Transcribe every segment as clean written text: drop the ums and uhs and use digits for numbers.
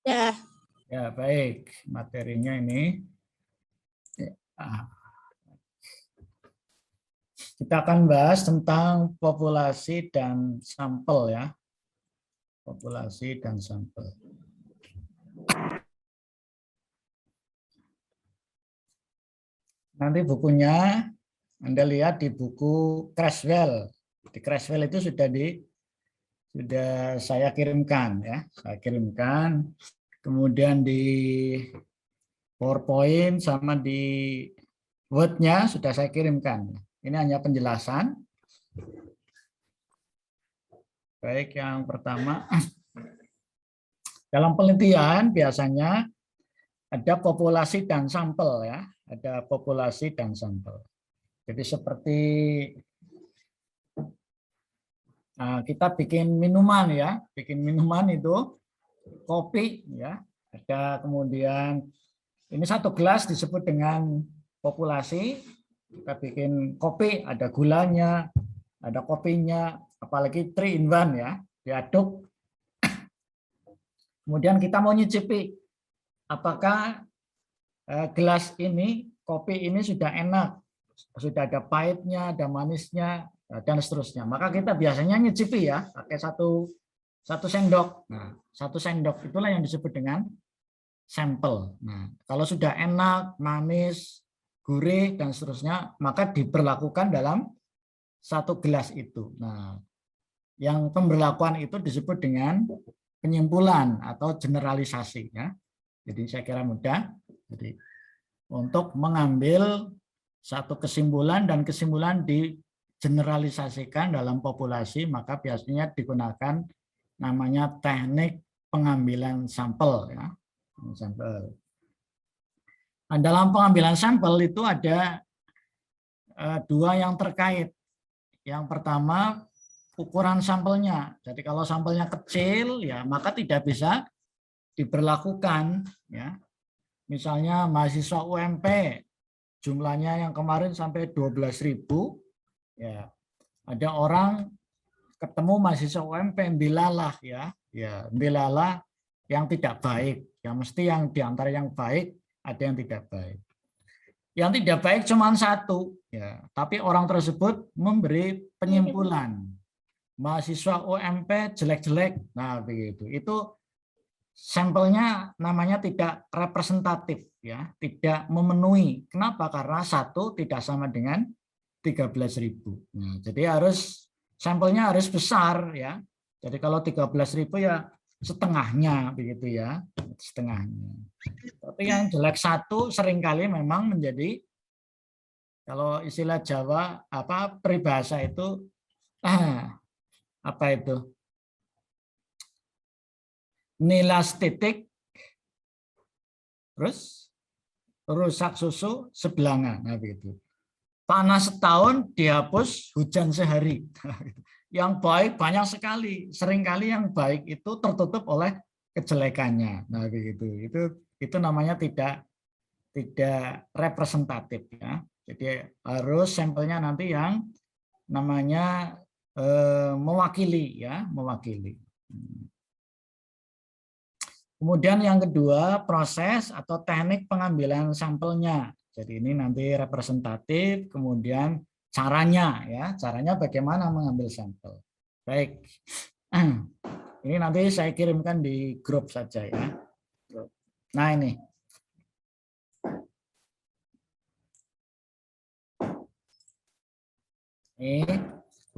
Ya, Ya, baik. Materinya ini. Ah, Kita akan bahas tentang populasi dan sampel ya. Populasi dan sampel. Nanti bukunya Anda lihat di buku Creswell. Di Creswell itu sudah saya kirimkan ya. Saya kirimkan. Kemudian di PowerPoint sama di Word-nya sudah saya kirimkan. Ini hanya penjelasan. Baik, yang pertama, dalam penelitian biasanya ada populasi dan sampel ya, ada populasi dan sampel. Jadi seperti kita bikin minuman ya, bikin minuman itu kopi ya, ada kemudian ini satu gelas disebut dengan populasi. Kita bikin kopi, ada gulanya, ada kopinya, apalagi 3 in 1 ya, diaduk. Kemudian kita mau nyicipi apakah gelas ini, kopi ini sudah enak, sudah ada pahitnya, ada manisnya, dan seterusnya. Maka kita biasanya nyicipi ya, pakai satu sendok. Nah, satu sendok itulah yang disebut dengan sampel. Nah, kalau sudah enak, manis, gurih, dan seterusnya, maka diberlakukan dalam satu gelas itu. Nah, yang pemberlakuan itu disebut dengan penyimpulan atau generalisasi ya. Jadi saya kira mudah. Jadi untuk mengambil satu kesimpulan dan kesimpulan digeneralisasikan dalam populasi, maka biasanya digunakan namanya teknik pengambilan sampel ya. Sampel. Nah, dalam pengambilan sampel itu ada dua yang terkait. Yang pertama ukuran sampelnya. Jadi kalau sampelnya kecil ya maka tidak bisa diberlakukan ya. Misalnya mahasiswa UMP jumlahnya yang kemarin sampai 12.000 ya. Ada orang ketemu mahasiswa UMP bilalah ya, bilalah yang tidak baik. Ya mesti yang diantara yang baik ada yang tidak baik. Yang tidak baik cuma satu ya, tapi orang tersebut memberi penyimpulan. Mahasiswa UMP jelek-jelek. Nah, begitu. Itu sampelnya namanya tidak representatif ya, tidak memenuhi. Kenapa? Karena satu tidak sama dengan 13.000. Nah, jadi sampelnya harus besar ya. Jadi kalau 13.000 ya setengahnya begitu ya, setengahnya. Tapi yang jelek satu seringkali memang menjadi, kalau istilah Jawa peribahasa itu apa itu? Nilas titik terus rusak susu sebelangan. Nah, begitu. Panas setahun dihapus hujan sehari. Yang baik banyak sekali. Seringkali yang baik itu tertutup oleh kejelekannya. Nah, begitu. Itu namanya tidak representatif ya. Jadi harus sampelnya nanti yang namanya mewakili ya, mewakili. Kemudian yang kedua, proses atau teknik pengambilan sampelnya. Jadi ini nanti representatif, kemudian caranya ya, caranya bagaimana mengambil sampel. Baik. Ini nanti saya kirimkan di grup saja ya. Nah, ini. Ini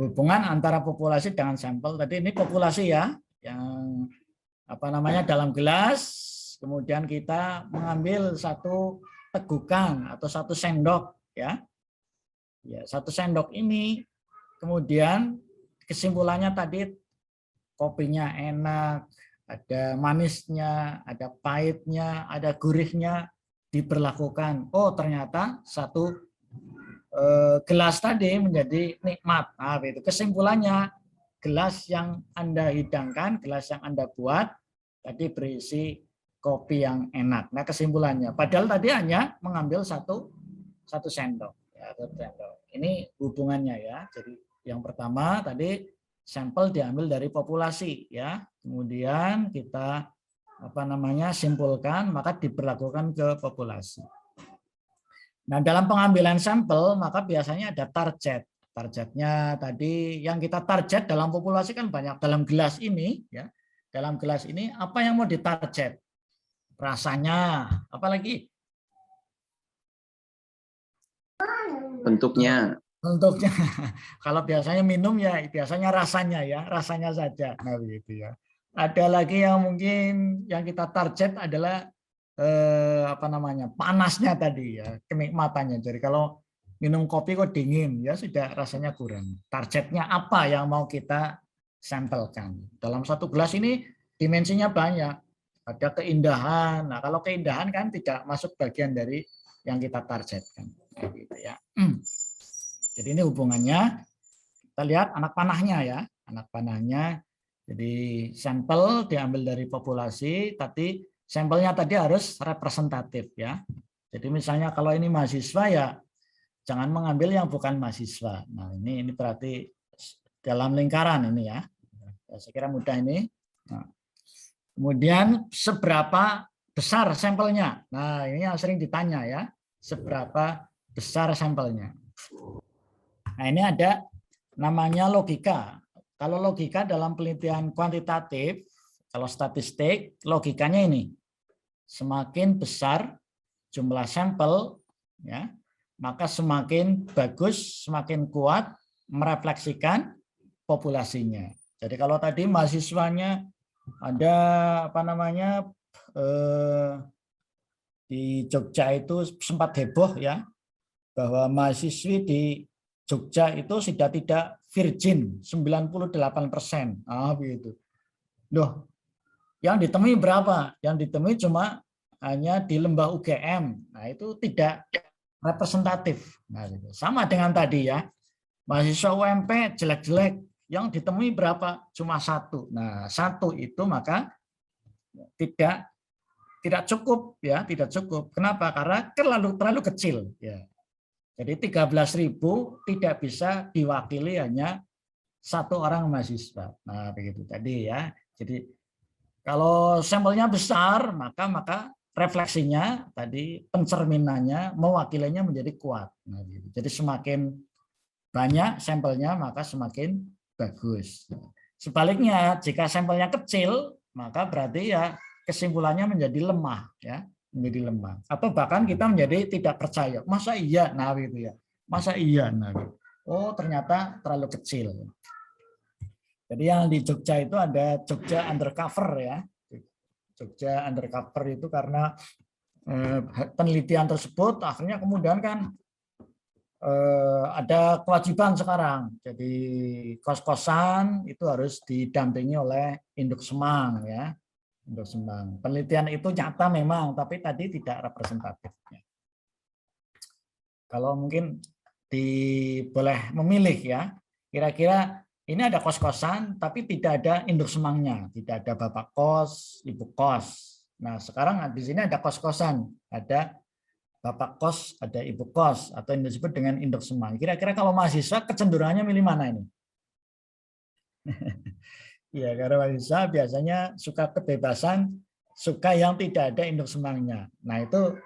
hubungan antara populasi dengan sampel. Tadi ini populasi ya, yang dalam gelas, kemudian kita mengambil satu tegukan atau satu sendok ya. Satu sendok ini kemudian kesimpulannya tadi kopinya enak, ada manisnya, ada pahitnya, ada gurihnya, diberlakukan. Oh, ternyata satu gelas tadi menjadi nikmat. Nah, itu kesimpulannya. Gelas yang Anda hidangkan, gelas yang Anda buat, tadi berisi kopi yang enak. Nah, kesimpulannya. Padahal tadi hanya mengambil satu sendok. Ya, satu sendok. Ini hubungannya ya. Jadi yang pertama tadi sampel diambil dari populasi ya. Kemudian kita simpulkan, maka diberlakukan ke populasi. Nah, dalam pengambilan sampel maka biasanya ada target. Targetnya tadi yang kita target dalam populasi kan banyak. Dalam gelas ini ya, dalam gelas ini apa yang mau ditarget? Rasanya, apalagi? Bentuknya. Bentuknya. Kalau biasanya minum ya biasanya rasanya ya, rasanya saja. Nah, begitu ya. Ada lagi yang mungkin yang kita target adalah panasnya tadi ya, kenikmatannya. Jadi kalau minum kopi kok dingin ya sudah rasanya kurang. Targetnya apa yang mau kita sampelkan? Dalam satu gelas ini dimensinya banyak. Ada keindahan. Nah, kalau keindahan kan tidak masuk bagian dari yang kita targetkan. Nah, gitu ya. Jadi ini hubungannya. Kita lihat anak panahnya ya, anak panahnya. Jadi sampel diambil dari populasi, tapi sampelnya tadi harus representatif ya. Jadi misalnya kalau ini mahasiswa ya jangan mengambil yang bukan mahasiswa. Nah ini berarti dalam lingkaran ini ya. Saya kira mudah ini. Nah, kemudian seberapa besar sampelnya? Nah ini yang sering ditanya ya. Seberapa besar sampelnya? Nah ini ada namanya logika. Kalau logika dalam penelitian kuantitatif, kalau statistik, logikanya ini. Semakin besar jumlah sampel, ya, maka semakin bagus, semakin kuat merefleksikan populasinya. Jadi kalau tadi mahasiswanya ada di Jogja itu sempat heboh ya, bahwa mahasiswi di Jogja itu sudah tidak virgin 98%. Begitu. Loh, yang ditemui berapa? Yang ditemui cuma hanya di lembah UGM. Nah, itu tidak representatif. Nah, gitu. Sama dengan tadi ya. Mahasiswa UMP jelek-jelek, yang ditemui berapa? Cuma 1. Nah, 1 itu maka tidak cukup ya, tidak cukup. Kenapa? Karena terlalu kecil ya. Jadi 13.000 tidak bisa diwakili hanya 1 orang mahasiswa. Nah, begitu tadi ya. Jadi kalau sampelnya besar, maka refleksinya tadi pencerminannya mewakilinya menjadi kuat. Nah, gitu. Jadi semakin banyak sampelnya maka semakin bagus. Sebaliknya jika sampelnya kecil, maka berarti ya kesimpulannya menjadi lemah ya. Menjadi lemah atau bahkan kita menjadi tidak percaya, masa iya, nah gitu ya, masa iya, nah gitu. Oh ternyata terlalu kecil. Jadi yang di Jogja itu ada Jogja undercover ya, Jogja undercover itu karena penelitian tersebut akhirnya kemudian kan ada kewajiban sekarang, jadi kos-kosan itu harus didampingi oleh induk semang ya. Untuk Semang. Penelitian itu nyata memang, tapi tadi tidak representatif. Kalau mungkin boleh memilih ya, kira-kira ini ada kos-kosan, tapi tidak ada induk semangnya, tidak ada bapak kos, ibu kos. Nah sekarang di sini ada kos-kosan, ada bapak kos, ada ibu kos, atau yang disebut dengan induk semang. Kira-kira kalau mahasiswa kecenderungannya milih mana ini? Ya, karena mahasiswa biasanya suka kebebasan, suka yang tidak ada induk semangnya. Nah, itu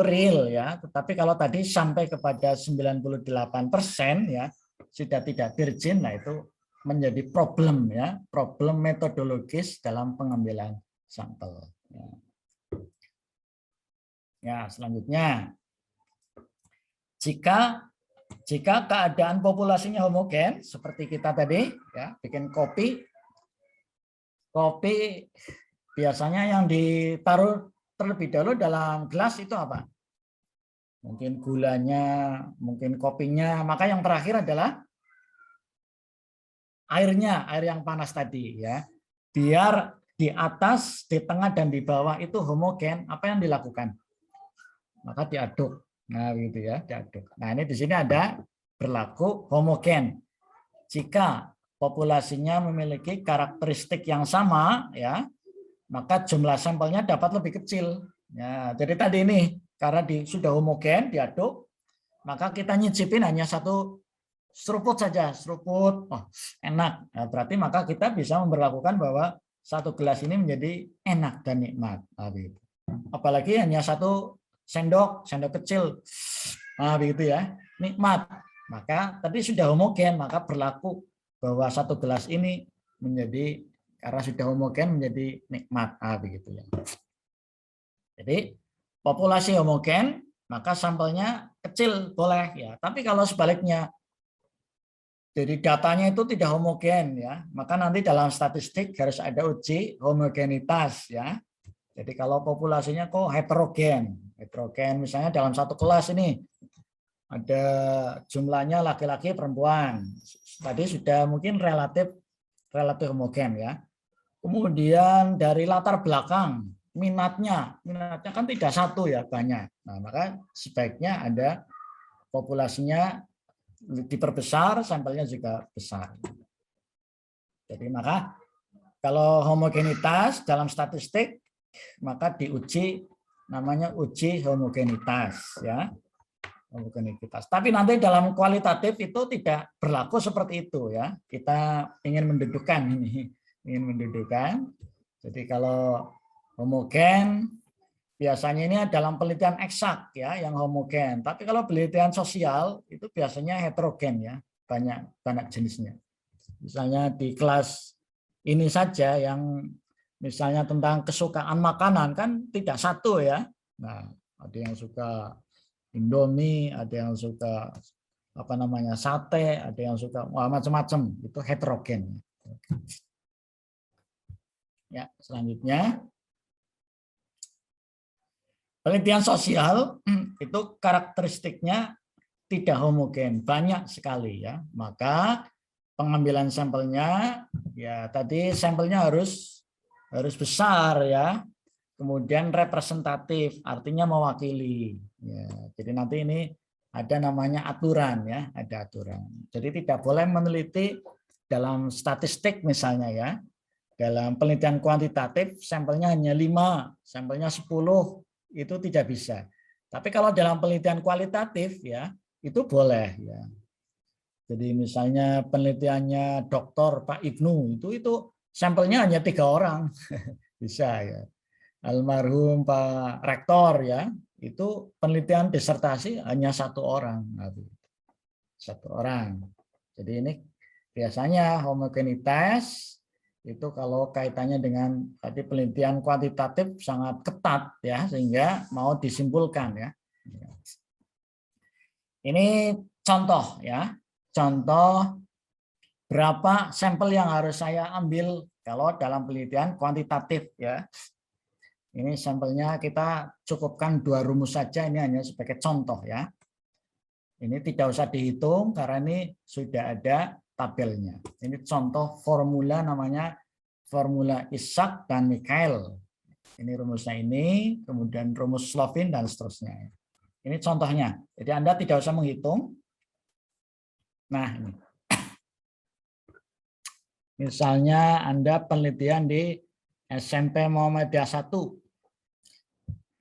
real ya. Tetapi kalau tadi sampai kepada 98% ya, sudah tidak virgin, nah itu menjadi problem ya, problem metodologis dalam pengambilan sampel. Ya, selanjutnya jika keadaan populasinya homogen seperti kita tadi ya, bikin kopi biasanya yang ditaruh terlebih dahulu dalam gelas itu apa? Mungkin gulanya, mungkin kopinya, maka yang terakhir adalah airnya, air yang panas tadi ya. Biar di atas, di tengah dan di bawah itu homogen, apa yang dilakukan? Maka diaduk. Nah, gitu ya, diaduk. Nah, ini di sini ada berlaku homogen. Jika populasinya memiliki karakteristik yang sama, ya, maka jumlah sampelnya dapat lebih kecil. Ya, jadi tadi ini karena sudah homogen diaduk, maka kita nyicipin hanya 1 seruput saja, seruput, oh, enak. Nah, berarti maka kita bisa memperlakukan bahwa satu gelas ini menjadi enak dan nikmat. Apalagi hanya satu sendok kecil, begitu ya, nikmat. Maka tadi sudah homogen, maka berlaku bahwa satu gelas ini menjadi, karena sudah homogen menjadi nikmat, begitu ya. Jadi populasi homogen, maka sampelnya kecil boleh ya. Tapi kalau sebaliknya, jadi datanya itu tidak homogen ya, maka nanti dalam statistik harus ada uji homogenitas ya. Jadi kalau populasinya kok heterogen misalnya dalam satu kelas ini ada jumlahnya laki-laki perempuan, tadi sudah mungkin relatif homogen ya. Kemudian dari latar belakang minatnya kan tidak satu ya, banyak. Nah, maka sebaiknya ada populasinya diperbesar, sampelnya juga besar. Jadi maka kalau homogenitas dalam statistik maka diuji, namanya uji homogenitas ya, homogenitas. Tapi nanti dalam kualitatif itu tidak berlaku seperti itu ya. Kita ingin mendudukan ini, Jadi kalau homogen biasanya ini dalam penelitian eksak ya yang homogen. Tapi kalau penelitian sosial itu biasanya heterogen ya, banyak jenisnya. Misalnya di kelas ini saja yang misalnya tentang kesukaan makanan kan tidak satu ya. Nah, ada yang suka Indomie, ada yang suka sate, ada yang suka macam-macam, itu heterogen. Ya, selanjutnya penelitian sosial itu karakteristiknya tidak homogen, banyak sekali ya. Maka pengambilan sampelnya ya tadi sampelnya harus besar ya. Kemudian representatif, artinya mewakili. Ya, jadi nanti ini ada namanya aturan ya, ada aturan. Jadi tidak boleh meneliti dalam statistik misalnya ya. Dalam penelitian kuantitatif sampelnya hanya 5, sampelnya 10, itu tidak bisa. Tapi kalau dalam penelitian kualitatif ya, itu boleh ya. Jadi misalnya penelitiannya Dr. Pak Ibnu itu sampelnya hanya 3 orang. Bisa ya. Almarhum Pak Rektor ya, itu penelitian disertasi hanya 1 orang. 1 orang. Jadi ini biasanya homogenitas itu kalau kaitannya dengan tadi penelitian kuantitatif sangat ketat ya, sehingga mau disimpulkan ya. Ini contoh ya, contoh berapa sampel yang harus saya ambil kalau dalam penelitian kuantitatif ya. Ini sampelnya kita cukupkan 2 rumus saja, ini hanya sebagai contoh ya. Ini tidak usah dihitung karena ini sudah ada tabelnya. Ini contoh formula, namanya formula Isaac dan Mikhail. Ini rumusnya ini, kemudian rumus Slovin dan seterusnya. Ini contohnya. Jadi Anda tidak usah menghitung. Nah, ini. Misalnya Anda penelitian di SMP Muhammadiyah 1.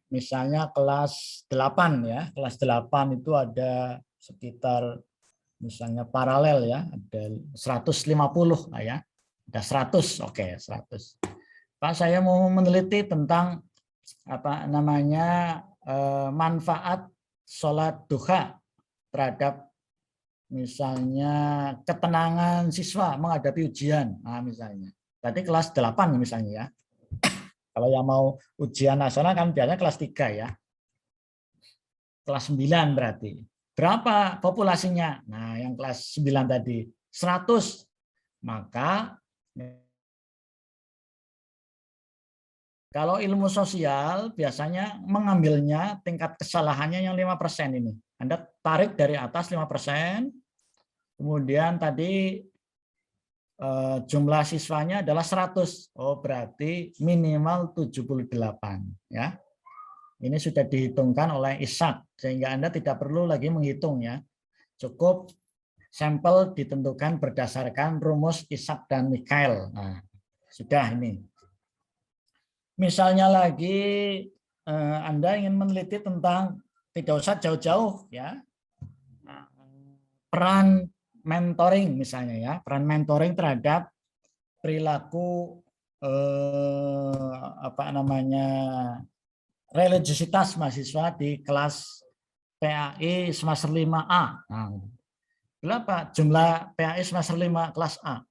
Misalnya kelas 8 ya. Kelas 8 itu ada sekitar misalnya paralel ya, ada 150 lah ya. Ada 100, oke, 100. Pak, saya mau meneliti tentang manfaat sholat duha terhadap misalnya ketenangan siswa menghadapi ujian. Nah, misalnya. Tadi kelas 8 misalnya ya. Kalau yang mau ujian nasional kan biasanya kelas 3 ya. Kelas 9 berarti. Berapa populasinya? Nah, yang kelas 9 tadi 100. Maka kalau ilmu sosial biasanya mengambilnya tingkat kesalahannya yang 5% ini. Anda tarik dari atas 5%. Kemudian tadi jumlah siswanya adalah 100. Oh, berarti minimal 78 ya. Ini sudah dihitungkan oleh Isaac sehingga Anda tidak perlu lagi menghitung ya. Cukup sampel ditentukan berdasarkan rumus Isaac dan Mikhail. Nah, sudah ini. Misalnya lagi Anda ingin meneliti tentang, tidak usah jauh-jauh ya, peran mentoring misalnya ya, peran mentoring terhadap perilaku apa namanya religiositas mahasiswa di kelas PAI semester 5A. Nah, berapa jumlah PAI semester 5 kelas A?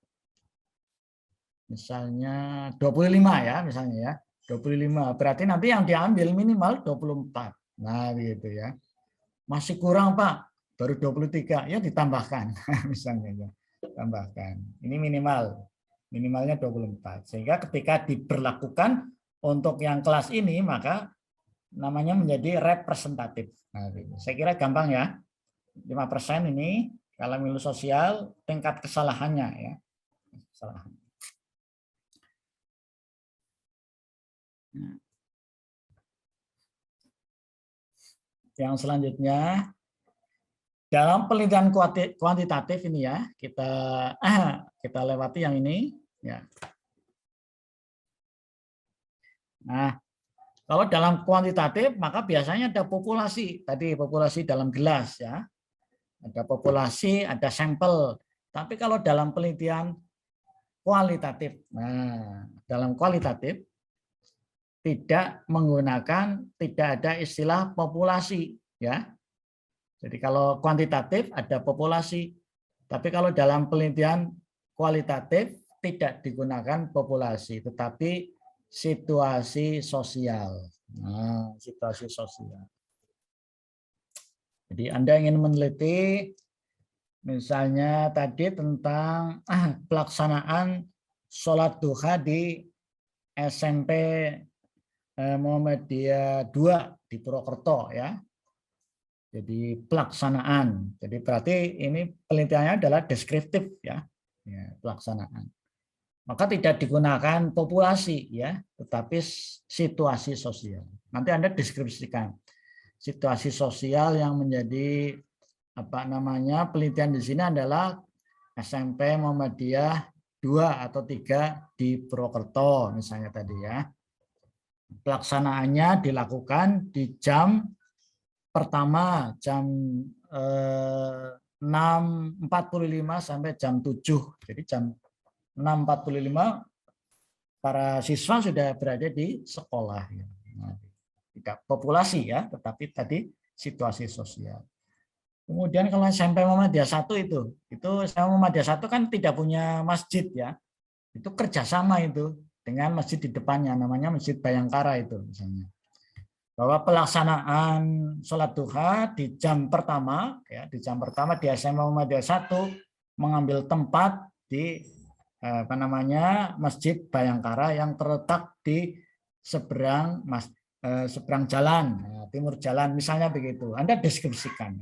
Misalnya 25 ya, misalnya ya. 25. Berarti nanti yang diambil minimal 24. Nah, gitu ya. Masih kurang, Pak. Baru 23. Ya ditambahkan misalnya ya. Tambahkan. Ini minimal. Minimalnya 24. Sehingga ketika diberlakukan untuk yang kelas ini maka namanya menjadi representatif. Nah, gitu. Saya kira gampang ya. 5% ini kalau milu sosial tingkat kesalahannya ya. Kesalahan. Yang selanjutnya dalam penelitian kuantitatif ini ya kita lewati yang ini ya. Nah, kalau dalam kuantitatif maka biasanya ada populasi tadi populasi dalam gelas ya, ada populasi, ada sampel. Tapi kalau dalam penelitian kualitatif, nah dalam kualitatif tidak ada istilah populasi ya. Jadi kalau kuantitatif ada populasi, tapi kalau dalam penelitian kualitatif tidak digunakan populasi, tetapi situasi sosial. Nah, situasi sosial. Jadi Anda ingin meneliti misalnya tadi tentang pelaksanaan sholat duha di SMP Muhammadiyah 2 di Purwokerto ya. Jadi pelaksanaan. Jadi berarti ini penelitiannya adalah deskriptif ya, pelaksanaan. Maka tidak digunakan populasi ya, tetapi situasi sosial. Nanti Anda deskripsikan situasi sosial yang menjadi apa namanya penelitian di sini adalah SMP Muhammadiyah 2 atau 3 di Purwokerto misalnya tadi ya. Pelaksanaannya dilakukan di jam pertama jam 6.45 sampai jam 7. Jadi jam 6.45 para siswa sudah berada di sekolah. Nah, tidak populasi ya, tetapi tadi situasi sosial. Kemudian kalau SMP Muhammadiyah 1 itu SMP Muhammadiyah 1 kan tidak punya masjid ya. Itu kerjasama itu dengan masjid di depannya, namanya Masjid Bayangkara itu misalnya. Bahwa pelaksanaan sholat duha di jam pertama ya, di jam pertama di SMA Muhammadiyah 1 mengambil tempat di apa namanya Masjid Bayangkara yang terletak di seberang seberang jalan, timur jalan misalnya begitu. Anda deskripsikan.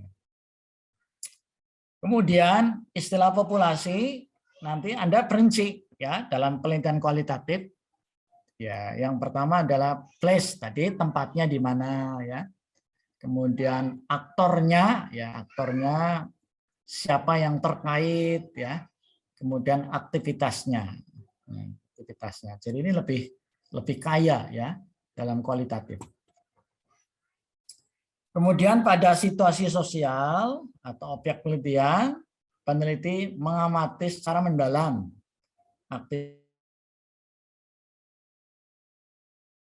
Kemudian istilah populasi nanti Anda perinci ya dalam penelitian kualitatif. Ya, yang pertama adalah place tadi tempatnya di mana ya. Kemudian aktornya ya, aktornya siapa yang terkait ya. Kemudian aktivitasnya. Aktivitasnya. Jadi ini lebih kaya ya dalam kualitatif. Kemudian pada situasi sosial atau objek penelitian, peneliti mengamati secara mendalam aktivitas.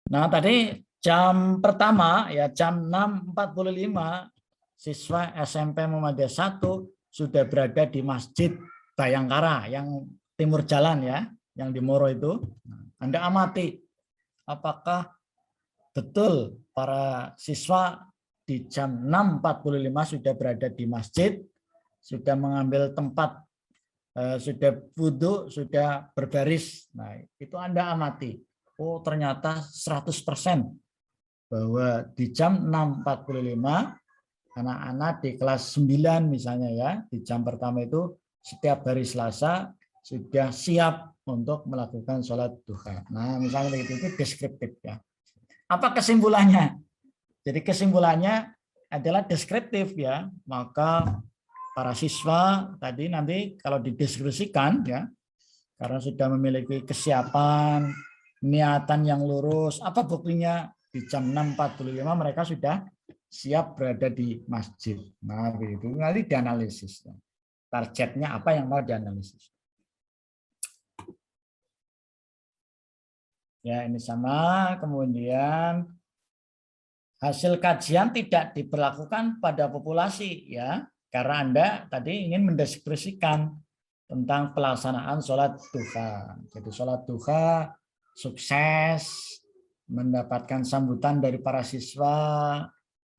Nah, tadi jam pertama ya jam 6.45 siswa SMP Muhammadiyah 1 sudah berada di Masjid Bayangkara yang timur jalan ya, yang di Moro itu. Anda amati apakah betul para siswa di jam 6.45 sudah berada di masjid, sudah mengambil tempat, sudah wudhu, sudah berbaris. Nah, itu Anda amati. Oh, ternyata 100% bahwa di jam 6.45 anak-anak di kelas 9 misalnya ya, di jam pertama itu setiap hari Selasa sudah siap untuk melakukan sholat duha. Nah, misalnya begitu, itu deskriptif ya. Apa kesimpulannya? Jadi kesimpulannya adalah deskriptif ya. Maka para siswa tadi nanti kalau dideskripsikan ya, karena sudah memiliki kesiapan, niatan yang lurus, apa buktinya di jam 6.45 mereka sudah siap berada di masjid. Nah, begitu nanti dianalisis. Targetnya apa yang mau dianalisis. Ya, ini sama. Kemudian hasil kajian tidak diberlakukan pada populasi, ya, karena Anda tadi ingin mendeskripsikan tentang pelaksanaan sholat duha. Jadi sholat duha sukses, mendapatkan sambutan dari para siswa,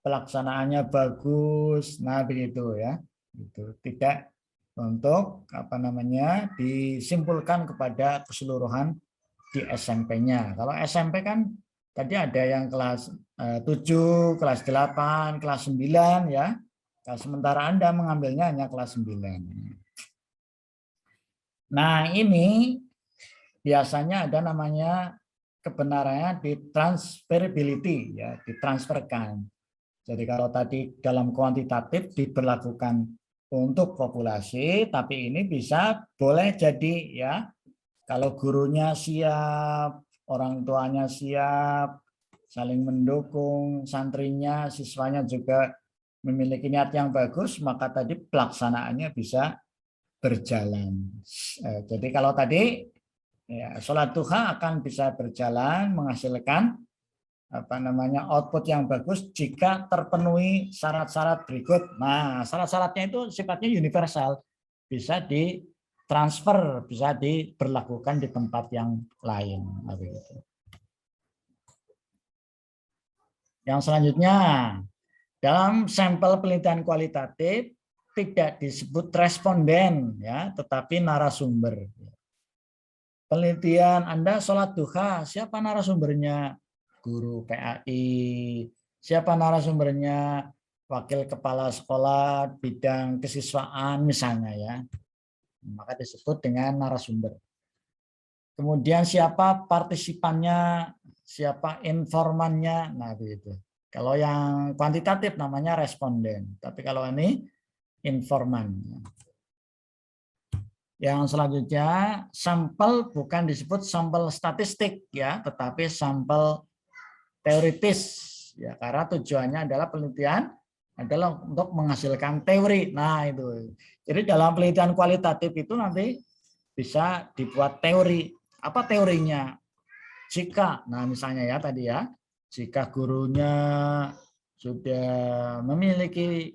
pelaksanaannya bagus. Nah, begitu ya. Itu tidak untuk disimpulkan kepada keseluruhan di SMP-nya. Kalau SMP kan tadi ada yang kelas 7, kelas 8, kelas 9 ya. Nah, sementara Anda mengambilnya hanya kelas 9. Nah, ini biasanya ada namanya kebenarannya di transferability ya, ditransferkan. Jadi kalau tadi dalam kuantitatif diberlakukan untuk populasi, tapi ini bisa boleh jadi ya, kalau gurunya siap, orang tuanya siap, saling mendukung, santrinya, siswanya juga memiliki niat yang bagus, maka tadi pelaksanaannya bisa berjalan. Jadi kalau tadi ya, sholat duha akan bisa berjalan menghasilkan output yang bagus jika terpenuhi syarat-syarat berikut. Nah, syarat-syaratnya itu sifatnya universal, bisa ditransfer, bisa diberlakukan di tempat yang lain. Yang selanjutnya, dalam sampel penelitian kualitatif tidak disebut responden, ya, tetapi narasumber. Penelitian Anda sholat duha, siapa narasumbernya? Guru PAI. Siapa narasumbernya? Wakil kepala sekolah bidang kesiswaan misalnya ya. Maka disebut dengan narasumber. Kemudian siapa partisipannya, siapa informannya, nah begitu. Kalau yang kuantitatif namanya responden, tapi kalau ini informan. Yang selanjutnya, sampel bukan disebut sampel statistik ya, tetapi sampel teoritis ya, karena tujuannya adalah penelitian adalah untuk menghasilkan teori. Nah, itu. Jadi dalam penelitian kualitatif itu nanti bisa dibuat teori. Apa teorinya? Jika, nah misalnya ya tadi ya, jika gurunya sudah memiliki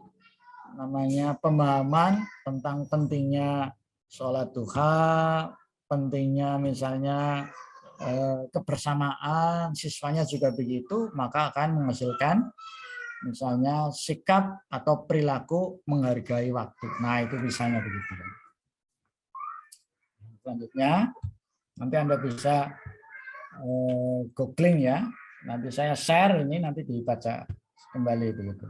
namanya pemahaman tentang pentingnya sholat duha, pentingnya misalnya kebersamaan, siswanya juga begitu, maka akan menghasilkan misalnya sikap atau perilaku menghargai waktu. Nah, itu misalnya begitu. Selanjutnya, nanti Anda bisa googling ya. Nanti saya share ini, nanti dibaca kembali begitu.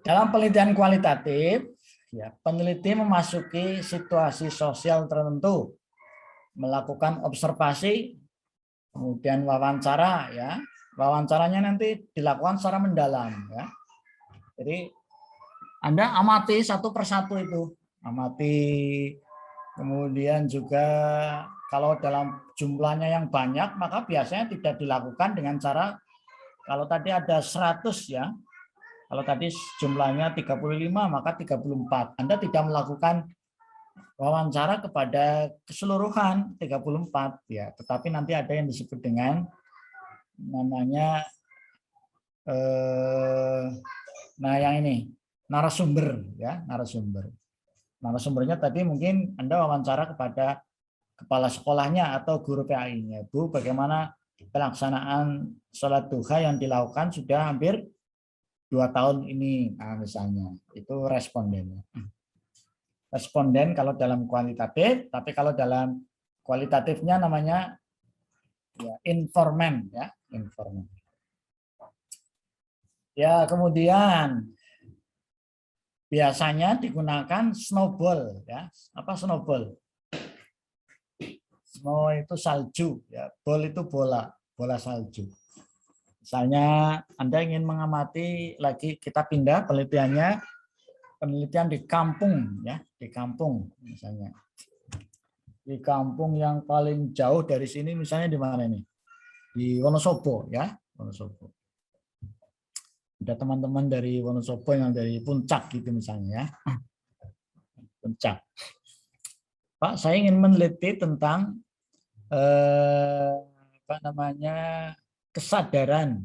Dalam penelitian kualitatif, ya, peneliti memasuki situasi sosial tertentu, melakukan observasi, kemudian wawancara, ya. Wawancaranya nanti dilakukan secara mendalam, ya. Jadi Anda amati satu persatu itu, amati, kemudian juga kalau dalam jumlahnya yang banyak, maka biasanya tidak dilakukan dengan cara, kalau tadi ada 100 ya, kalau tadi jumlahnya 35, maka 34. Anda tidak melakukan wawancara kepada keseluruhan 34 ya, tetapi nanti ada yang disebut dengan namanya nah yang ini narasumber ya, narasumber. Narasumbernya tadi mungkin Anda wawancara kepada kepala sekolahnya atau guru PAI-nya. Bu, bagaimana pelaksanaan sholat duha yang dilakukan sudah hampir 2 tahun ini, nah, misalnya itu responden. Responden kalau dalam kualitatif, tapi kalau dalam kualitatifnya namanya ya, informan ya, informan. Ya, kemudian biasanya digunakan snowball ya. Apa snowball? Snow itu salju ya, ball itu bola, bola salju. Misalnya Anda ingin mengamati lagi, kita pindah penelitiannya, penelitian di kampung ya, di kampung misalnya. Di kampung yang paling jauh dari sini misalnya di mana ini? Di Wonosobo ya, Wonosobo. Ada teman-teman dari Wonosobo yang dari Puncak gitu misalnya ya. Puncak. Pak, saya ingin meneliti tentang apa namanya, kesadaran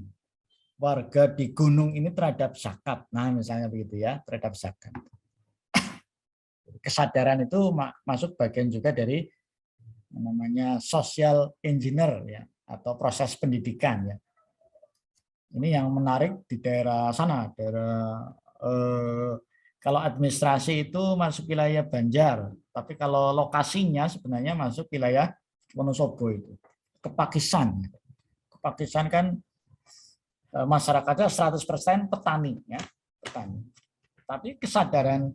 warga di gunung ini terhadap zakat. Nah, misalnya begitu ya, terhadap zakat. Kesadaran itu masuk bagian juga dari namanya social engineer ya, atau proses pendidikan ya. Ini yang menarik di daerah sana, daerah kalau administrasi itu masuk wilayah Banjar, tapi kalau lokasinya sebenarnya masuk wilayah Wonosobo itu, Kepakisan. Kepakisan kan masyarakatnya 100% petani ya, petani. Tapi kesadaran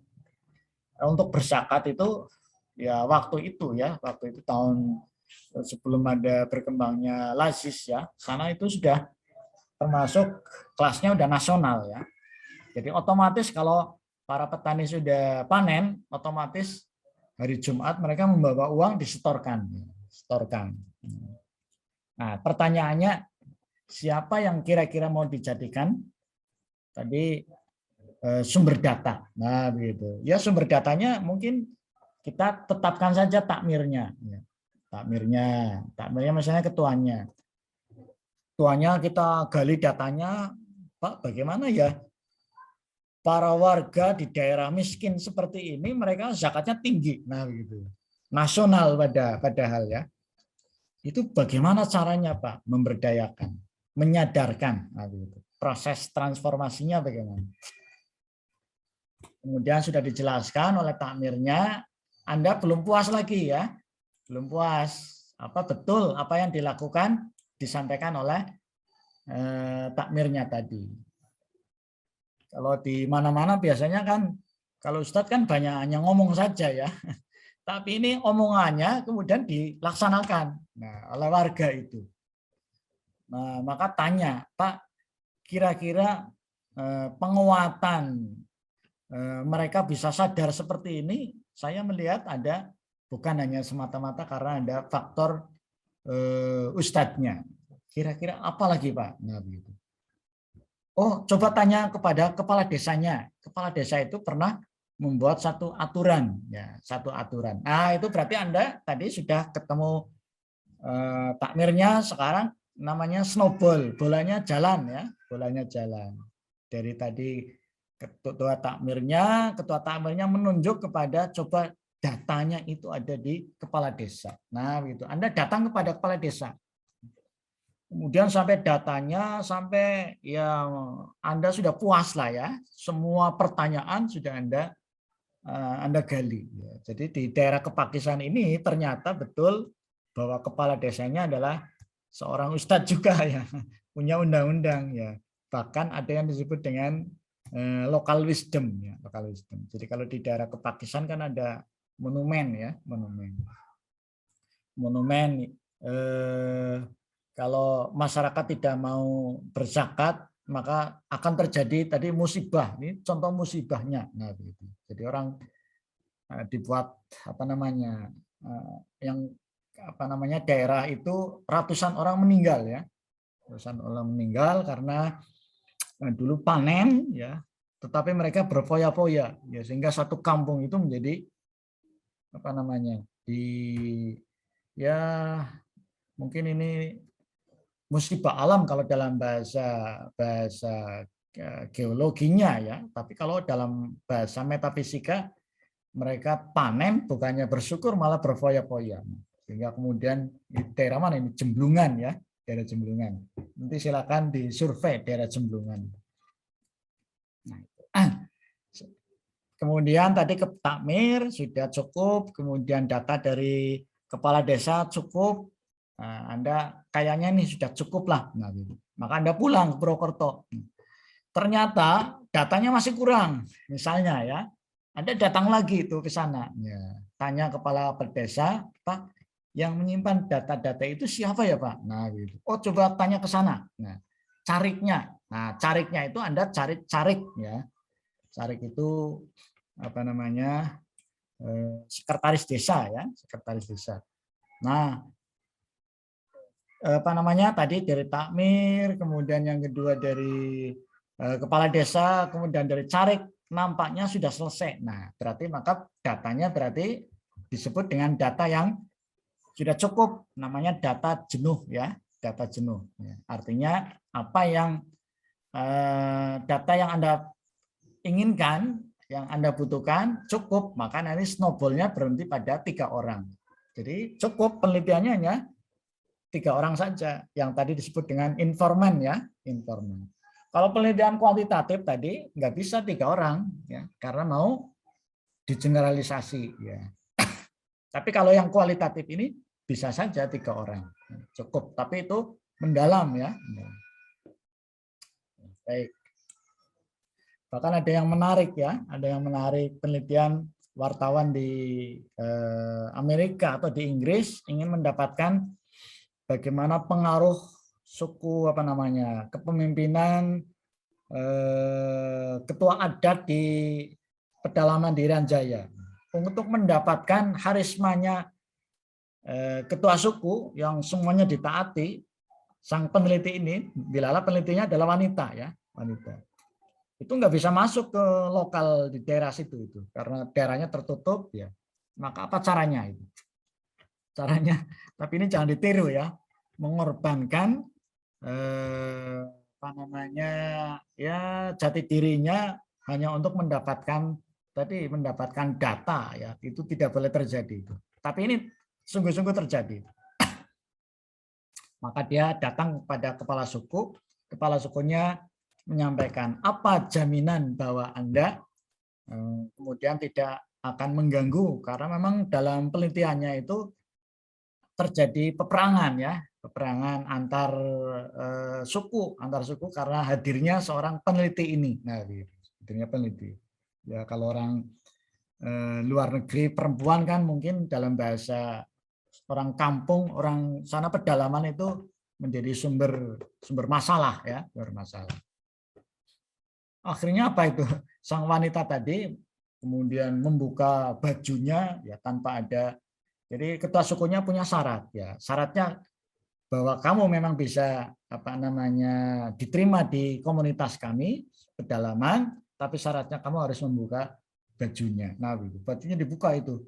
untuk berzakat itu ya waktu itu tahun sebelum ada berkembangnya Lazis ya, sana itu sudah termasuk kelasnya udah nasional ya. Jadi otomatis kalau para petani sudah panen, otomatis hari Jumat mereka membawa uang disetorkan. Nah, pertanyaannya siapa yang kira-kira mau dijadikan tadi sumber data? Nah, begitu. Ya sumber datanya mungkin kita tetapkan saja takmirnya. Takmirnya misalnya ketuanya. Ketuanya kita gali datanya, Pak, bagaimana ya para warga di daerah miskin seperti ini mereka zakatnya tinggi. Nah, begitu. Nasional padahal ya. Itu bagaimana caranya, Pak, memberdayakan, menyadarkan. Nah, begitu. Proses transformasinya bagaimana? Kemudian sudah dijelaskan oleh takmirnya, Anda belum puas lagi ya. Belum puas. Apa betul apa yang dilakukan disampaikan oleh takmirnya tadi. Kalau di mana-mana biasanya kan kalau Ustadz kan banyak hanya ngomong saja ya. Tapi ini omongannya kemudian dilaksanakan oleh warga itu. Nah, maka tanya, Pak, kira-kira penguatan mereka bisa sadar seperti ini, saya melihat ada bukan hanya semata-mata karena ada faktor ustadznya. Kira-kira apa lagi, Pak? Nah, begitu. Oh, coba tanya kepada kepala desanya. Kepala desa itu pernah membuat satu aturan, ya, satu aturan. Nah, itu berarti Anda tadi sudah ketemu takmirnya, sekarang namanya snowball, bolanya jalan ya, bolanya jalan. Dari tadi ketua takmirnya menunjuk kepada coba datanya itu ada di kepala desa. Nah, gitu. Anda datang kepada kepala desa. Kemudian sampai datanya sampai ya Anda sudah puas lah ya, semua pertanyaan sudah Anda gali. Jadi di daerah Kepakisan ini ternyata betul bahwa kepala desanya adalah seorang ustadz juga ya, punya undang-undang ya. Bahkan ada yang disebut dengan local wisdom ya, local wisdom. Jadi kalau di daerah Kepakisan kan ada monumen ya, monumen kalau masyarakat tidak mau berzakat maka akan terjadi tadi musibah. Ini contoh musibahnya. Nah, begitu. Jadi orang dibuat apa namanya yang apa namanya daerah itu ratusan orang meninggal ya, ratusan orang meninggal karena dulu panen ya, tetapi mereka berfoya-foya ya sehingga satu kampung itu menjadi apa namanya ya mungkin ini musibah alam kalau dalam bahasa geologinya ya, tapi kalau dalam bahasa metafisika mereka panen bukannya bersyukur malah berfoya-foya. Sehingga kemudian daerah mana ini? Jemblungan ya, daerah Jemblungan. Nanti silakan disurvei daerah Jemblungan. Nah, kemudian tadi ke takmir sudah cukup, kemudian data dari kepala desa cukup. Nah, Anda kayaknya ini sudah cukup lah. Nah, gitu. Maka Anda pulang ke Purwokerto. Ternyata datanya masih kurang. Misalnya ya, Anda datang lagi itu ke sana. Ya, tanya kepala desa, Pak, yang menyimpan data-data itu siapa ya, Pak? Nah, gitu. Oh, coba tanya ke sana. Nah, cariknya. Nah, cariknya itu Anda carik ya. Carik itu apa namanya? Sekretaris desa ya, sekretaris desa. Nah, apa namanya tadi dari takmir, kemudian yang kedua dari kepala desa, kemudian dari carik, nampaknya sudah selesai. Nah, berarti maka datanya berarti disebut dengan data yang sudah cukup, namanya data jenuh ya, data jenuh. Artinya apa yang data yang Anda inginkan, yang Anda butuhkan cukup, maka nanti snowball-nya berhenti pada 3 orang. Jadi cukup penelitiannya hanya 3 orang saja, yang tadi disebut dengan informan ya, informan. Kalau penelitian kuantitatif tadi nggak bisa 3 orang ya, karena mau digeneralisasi ya. Tapi kalau yang kualitatif ini bisa saja 3 orang, cukup. Tapi itu mendalam ya. Baik. Bahkan ada yang menarik ya, ada yang menarik penelitian wartawan di Amerika atau di Inggris ingin mendapatkan bagaimana pengaruh suku kepemimpinan ketua adat di pedalaman di Irian Jaya untuk mendapatkan harismanya ketua suku yang semuanya ditaati. Sang peneliti ini, dilala penelitinya adalah wanita ya, wanita. Itu nggak bisa masuk ke lokal di daerah situ itu karena daerahnya tertutup ya. Maka apa caranya itu? Caranya, tapi ini jangan ditiru ya, mengorbankan ya jati dirinya hanya untuk mendapatkan data ya, itu tidak boleh terjadi itu. Tapi ini sungguh-sungguh terjadi. Maka dia datang pada kepala sukunya menyampaikan apa jaminan bahwa Anda kemudian tidak akan mengganggu, karena memang dalam penelitiannya itu terjadi peperangan ya, peperangan antar suku karena hadirnya seorang peneliti ini. Nah, hadirnya peneliti. Ya kalau orang luar negeri perempuan kan mungkin dalam bahasa orang kampung, orang sana pedalaman itu menjadi sumber masalah ya, bermasalah. Akhirnya apa itu? Sang wanita tadi kemudian membuka bajunya ya tanpa ada. Jadi ketua sukunya punya syarat ya. Syaratnya bahwa kamu memang bisa diterima di komunitas kami pedalaman, tapi syaratnya kamu harus membuka bajunya. Nah, bajunya dibuka itu.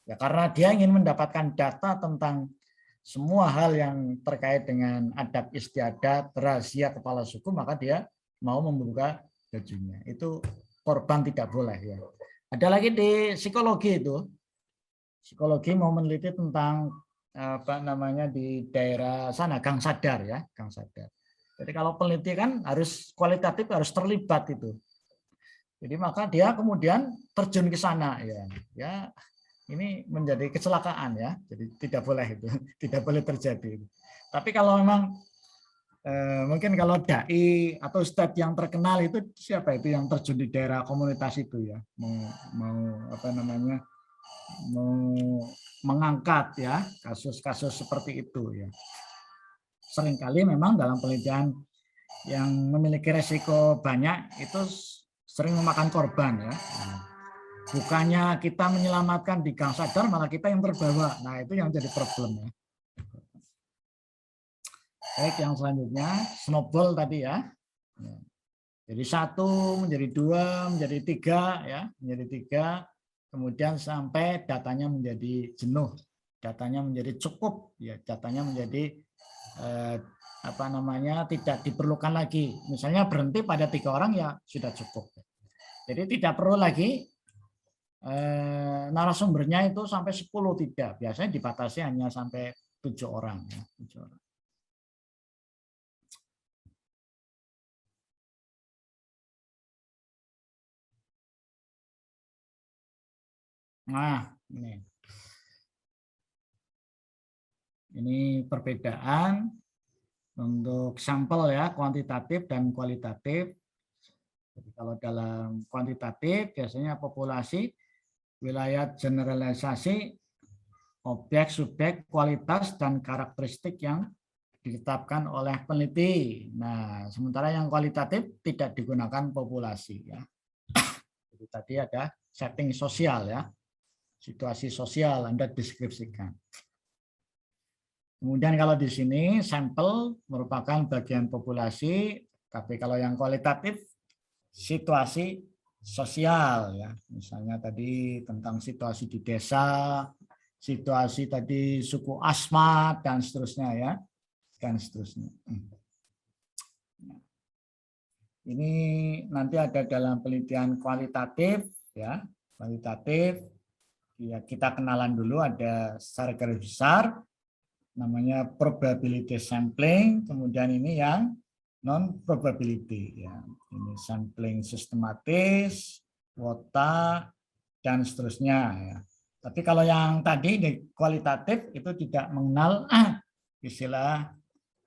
Ya, karena dia ingin mendapatkan data tentang semua hal yang terkait dengan adat istiadat, rahasia kepala suku, maka dia mau membuka bajunya. Itu korban tidak boleh ya. Ada lagi di psikologi itu. Psikologi mau meneliti tentang di daerah sana Gang Sadar ya, Gang Sadar. Jadi kalau peneliti kan harus kualitatif, harus terlibat itu. Jadi maka dia kemudian terjun ke sana ya. Ya, ini menjadi kecelakaan ya, jadi tidak boleh itu, tidak boleh terjadi. Tapi kalau memang mungkin kalau dai atau ustadz yang terkenal itu siapa itu yang terjun di daerah komunitas itu ya, mau mengangkat ya kasus-kasus seperti itu ya. Seringkali memang dalam penelitian yang memiliki resiko banyak itu sering memakan korban ya. Bukannya kita menyelamatkan di Gang Sadar, malah kita yang terbawa. Nah, itu yang jadi problem ya. Baik, yang selanjutnya snowball tadi ya. Jadi 1 menjadi 2 menjadi 3 ya, menjadi 3, kemudian sampai datanya menjadi jenuh, datanya menjadi cukup ya, datanya menjadi tidak diperlukan lagi. Misalnya berhenti pada 3 orang ya sudah cukup. Jadi tidak perlu lagi narasumbernya itu sampai 10, tidak. Biasanya dibatasi hanya sampai 7 orang. Ya, 7 orang. Nah, ini perbedaan untuk sampel ya, kuantitatif dan kualitatif. Jadi kalau dalam kuantitatif biasanya populasi, wilayah generalisasi, objek, subjek, kualitas, dan karakteristik yang ditetapkan oleh peneliti. Nah, sementara yang kualitatif tidak digunakan populasi ya. Jadi tadi ada setting sosial ya, situasi sosial Anda deskripsikan. Kemudian kalau di sini sampel merupakan bagian populasi, tapi kalau yang kualitatif situasi sosial ya. Misalnya tadi tentang situasi di desa, situasi tadi suku Asmat dan seterusnya ya, dan seterusnya. Ini nanti ada dalam penelitian kualitatif ya, kualitatif. Ya, kita kenalan dulu, ada secara garis besar namanya probability sampling, kemudian ini yang non probability ya. Ini sampling sistematis, kuota dan seterusnya ya. Tapi kalau yang tadi di kualitatif itu tidak mengenal istilah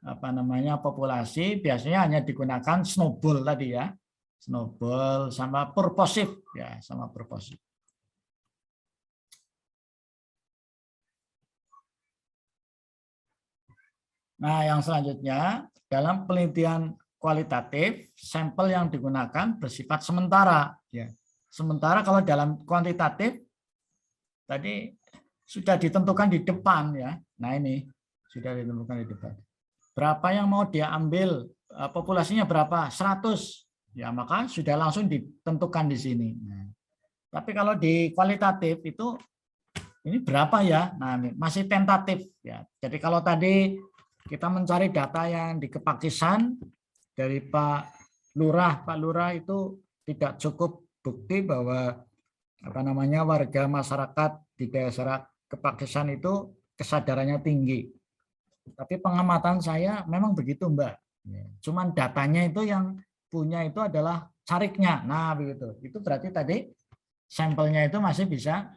apa namanya populasi, biasanya hanya digunakan snowball tadi ya, snowball sama purposive ya, sama purposive. Nah, yang selanjutnya dalam penelitian kualitatif, sampel yang digunakan bersifat sementara ya. Sementara kalau dalam kuantitatif tadi sudah ditentukan di depan ya. Nah, ini sudah ditentukan di depan. Berapa yang mau dia ambil, populasinya berapa? 100. Ya, maka sudah langsung ditentukan di sini. Nah, tapi kalau di kualitatif itu ini berapa ya? Nah, ini masih tentatif ya. Jadi kalau tadi kita mencari data yang di Kepakisan dari Pak Lurah itu tidak cukup bukti bahwa apa namanya warga masyarakat di daerah Kepakisan itu kesadarannya tinggi. Tapi pengamatan saya memang begitu, Mbak. Cuman datanya itu yang punya itu adalah cariknya. Nah, begitu. Itu berarti tadi sampelnya itu masih bisa,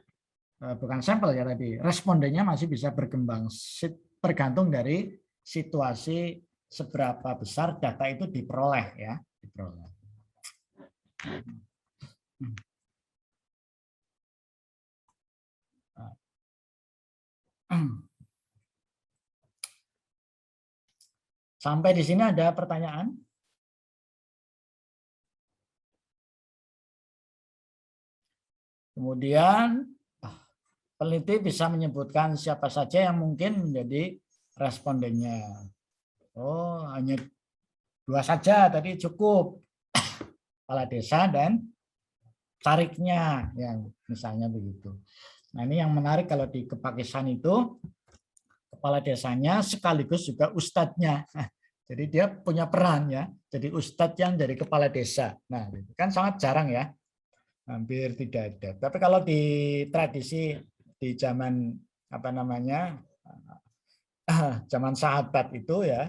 bukan sampel ya tadi, respondennya masih bisa berkembang tergantung dari situasi seberapa besar data itu diperoleh ya, diperoleh. Sampai di sini ada pertanyaan? Kemudian peneliti bisa menyebutkan siapa saja yang mungkin menjadi respondennya. Oh, hanya 2 saja tadi cukup. Kepala desa dan cariknya, yang misalnya begitu. Nah, ini yang menarik kalau di Kepakisan itu kepala desanya sekaligus juga ustadznya. Jadi dia punya peran ya, jadi ustadz yang dari kepala desa. Nah, kan sangat jarang ya, hampir tidak ada. Tapi kalau di tradisi di zaman apa namanya, zaman sahabat itu ya,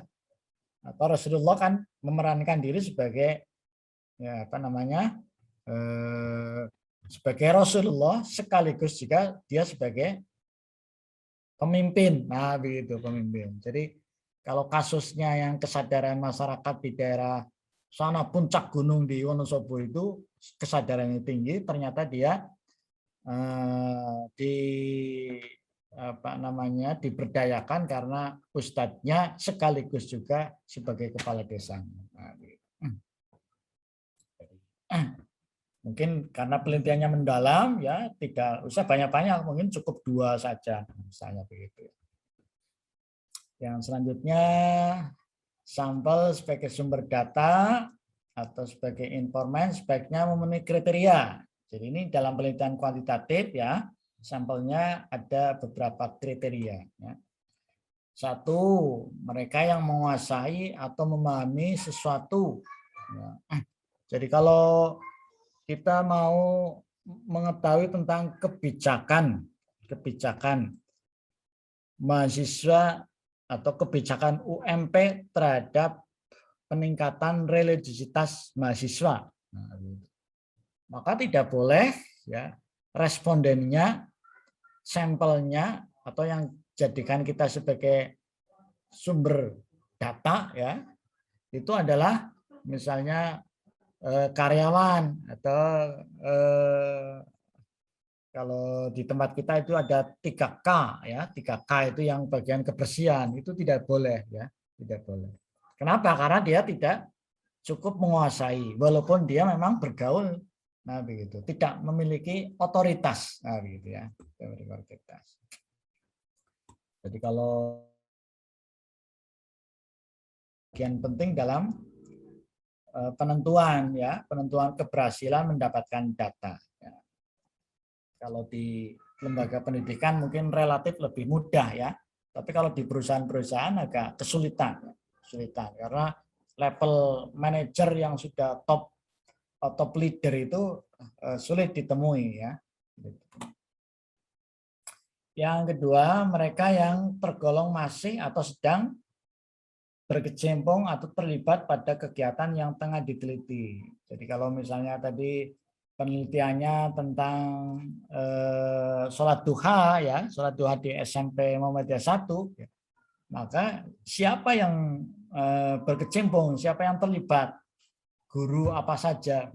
atau Rasulullah kan memerankan diri sebagai ya apa namanya, sebagai Rasulullah sekaligus juga dia sebagai pemimpin. Nah, begitu pemimpin. Jadi kalau kasusnya yang kesadaran masyarakat di daerah sana puncak gunung di Wonosobo itu kesadarannya tinggi, ternyata dia di apa namanya diberdayakan karena ustadznya sekaligus juga sebagai kepala desa. Nah, mungkin karena penelitiannya mendalam ya tidak usah banyak-banyak, mungkin cukup 2 saja misalnya begitu. Yang selanjutnya, sampel sebagai sumber data atau sebagai informan sebaiknya memenuhi kriteria. Jadi ini dalam penelitian kuantitatif ya, sampelnya ada beberapa kriteria. Ya. 1, mereka yang menguasai atau memahami sesuatu. Ya. Jadi kalau kita mau mengetahui tentang kebijakan mahasiswa atau kebijakan UMP terhadap peningkatan religiositas mahasiswa. Nah, maka tidak boleh ya respondennya, sampelnya atau yang jadikan kita sebagai sumber data ya itu adalah misalnya karyawan atau kalau di tempat kita itu ada 3K ya, 3K itu yang bagian kebersihan, itu tidak boleh ya, tidak boleh. Kenapa? Karena dia tidak cukup menguasai, walaupun dia memang bergaul, nah begitu, tidak memiliki otoritas, nah begitu ya, otoritas. Jadi kalau bagian penting dalam penentuan ya, penentuan keberhasilan mendapatkan data. Ya. Kalau di lembaga pendidikan mungkin relatif lebih mudah ya. Tapi kalau di perusahaan-perusahaan agak kesulitan karena level manajer yang sudah top leader itu sulit ditemui ya. Yang kedua, mereka yang tergolong masih atau sedang berkecimpung atau terlibat pada kegiatan yang tengah diteliti. Jadi kalau misalnya tadi penelitiannya tentang sholat duha ya, sholat duha di SMP Muhammadiyah 1, ya, maka siapa yang berkecimpung, siapa yang terlibat, guru apa saja.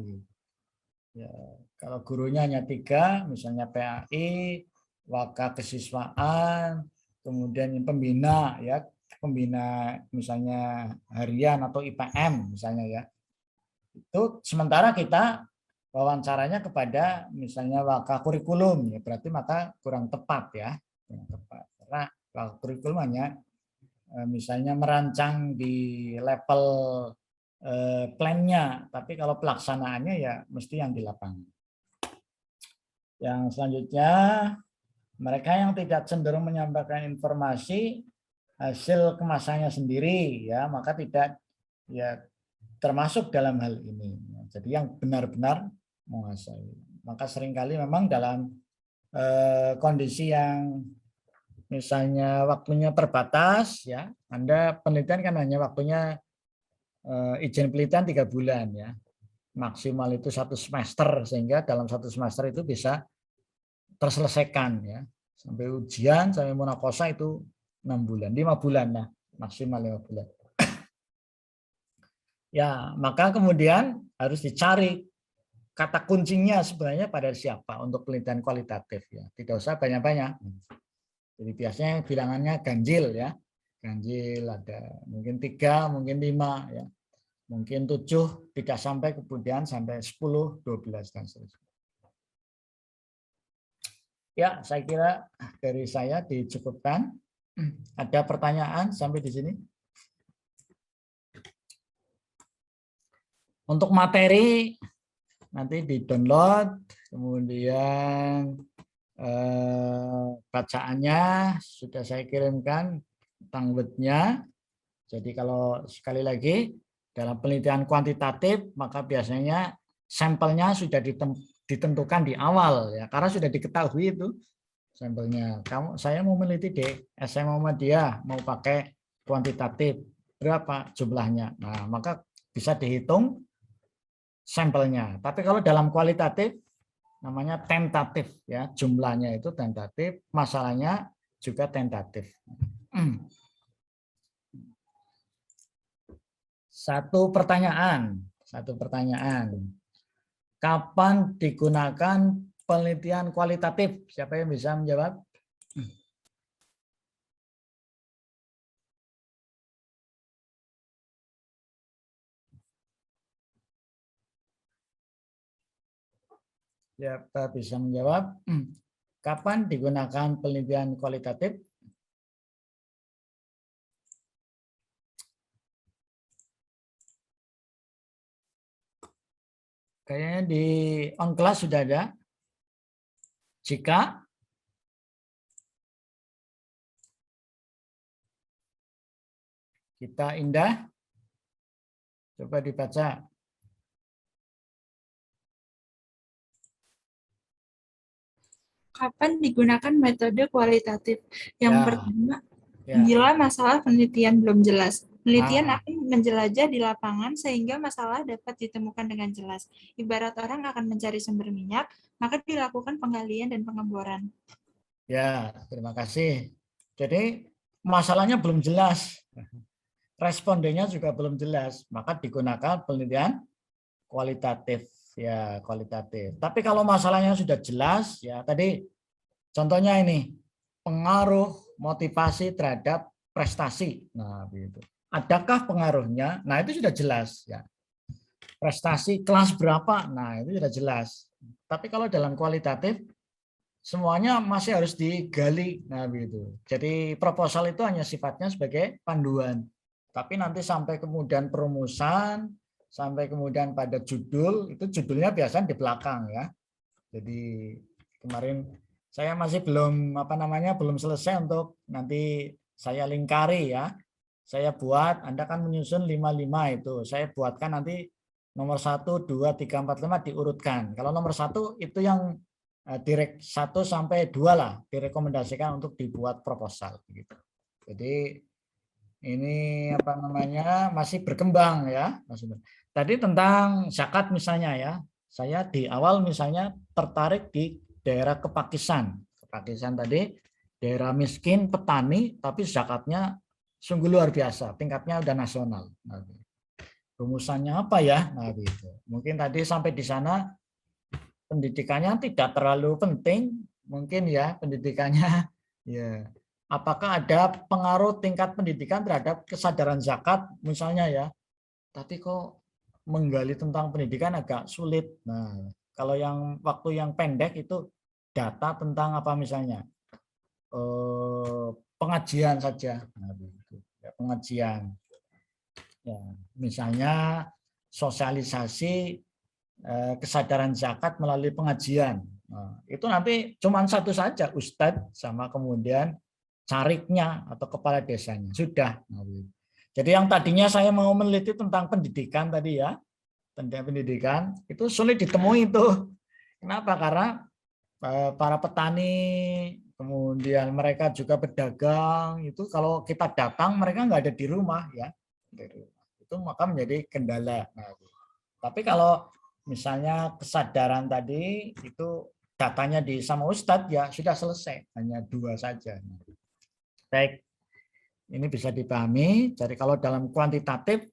Ya, kalau gurunya hanya 3, misalnya PAI, waka kesiswaan, kemudian pembina ya, pembina misalnya harian atau IPM misalnya ya. Itu sementara kita wawancaranya kepada misalnya waka kurikulum ya, berarti maka kurang tepat ya. Kurang tepat. Karena waka kurikulum hanya misalnya merancang di level plannya, tapi kalau pelaksanaannya ya mesti yang di lapangan. Yang selanjutnya, mereka yang tidak cenderung menyampaikan informasi hasil kemasannya sendiri ya, maka tidak ya termasuk dalam hal ini. Jadi yang benar-benar menguasai. Maka seringkali memang dalam kondisi yang misalnya waktunya terbatas ya, Anda penelitian kan hanya waktunya izin penelitian 3 bulan ya, maksimal itu 1 semester, sehingga dalam 1 semester itu bisa terselesaikan ya, sampai ujian sampai munakosa itu 6 bulan, 5 bulan lah, maksimal 5 bulan. Ya, maka kemudian harus dicari kata kuncinya sebenarnya pada siapa untuk penelitian kualitatif ya, tidak usah banyak-banyak. Jadi biasanya bilangannya ganjil ya, ganjil ada mungkin 3, mungkin 5 ya. Mungkin 7 tidak sampai, kemudian sampai 10, 12 dan seterusnya. Ya, saya kira dari saya dicukupkan. Ada pertanyaan sampai di sini? Untuk materi nanti di-download, kemudian bacaannya sudah saya kirimkan tentang Word-nya. Jadi kalau sekali lagi dalam penelitian kuantitatif, maka biasanya sampelnya sudah ditentukan di awal ya, karena sudah diketahui itu sampelnya. Saya mau meneliti di SMA Muhammadiyah, mau pakai kuantitatif, berapa jumlahnya. Nah, maka bisa dihitung sampelnya. Tapi kalau dalam kualitatif namanya tentatif ya, jumlahnya itu tentatif, masalahnya juga tentatif. Satu pertanyaan. Kapan digunakan penelitian kualitatif? Siapa yang bisa menjawab? Siapa bisa menjawab? Kapan digunakan penelitian kualitatif? Kayaknya di on class sudah ada. Jika kita indah, coba dibaca. Kapan digunakan metode kualitatif? Yang pertama, bila masalah penelitian belum jelas. Penelitian akan menjelajah di lapangan sehingga masalah dapat ditemukan dengan jelas. Ibarat orang akan mencari sumber minyak, maka dilakukan penggalian dan pengeboran. Ya, terima kasih. Jadi masalahnya belum jelas, respondennya juga belum jelas, maka digunakan penelitian kualitatif ya, kualitatif. Tapi kalau masalahnya sudah jelas ya, tadi contohnya ini pengaruh motivasi terhadap prestasi. Nah, begitu. Adakah pengaruhnya? Nah, itu sudah jelas ya. Prestasi kelas berapa? Nah, itu sudah jelas. Tapi kalau dalam kualitatif semuanya masih harus digali. Nah, begitu. Jadi proposal itu hanya sifatnya sebagai panduan. Tapi nanti sampai kemudian perumusan, sampai kemudian pada judul, itu judulnya biasanya di belakang ya. Jadi kemarin saya masih belum belum selesai untuk nanti saya lingkari ya. Saya buat, Anda kan menyusun 55 itu. Saya buatkan nanti nomor 1, 2, 3, 4, 5 diurutkan. Kalau nomor 1 itu yang direk 1 sampai 2 lah direkomendasikan untuk dibuat proposal gitu. Jadi ini masih berkembang ya. Tadi tentang zakat misalnya ya. Saya di awal misalnya tertarik di daerah Kepakisan. Kepakisan tadi daerah miskin petani tapi zakatnya sungguh luar biasa, tingkatnya udah nasional. Rumusannya apa ya? Nah, gitu. Mungkin tadi sampai di sana pendidikannya tidak terlalu penting, mungkin ya pendidikannya ya. Apakah ada pengaruh tingkat pendidikan terhadap kesadaran zakat misalnya ya? Tapi kok menggali tentang pendidikan agak sulit. Nah, kalau yang waktu yang pendek itu data tentang apa misalnya? Pengajian saja. Nah, ya, pengajian. Ya, misalnya sosialisasi kesadaran zakat melalui pengajian. Nah, itu nanti cuma satu saja, ustadz sama kemudian cariknya atau kepala desanya. Sudah. Jadi yang tadinya saya mau meneliti tentang pendidikan tadi ya, tentang pendidikan, itu sulit ditemui itu. Kenapa? Karena para petani, kemudian mereka juga pedagang, itu kalau kita datang mereka nggak ada di rumah ya. Itu maka menjadi kendala. Nah, tapi kalau misalnya kesadaran tadi itu datanya di sama Ustadz ya sudah selesai, hanya 2 saja. Baik, ini bisa dipahami. Jadi kalau dalam kuantitatif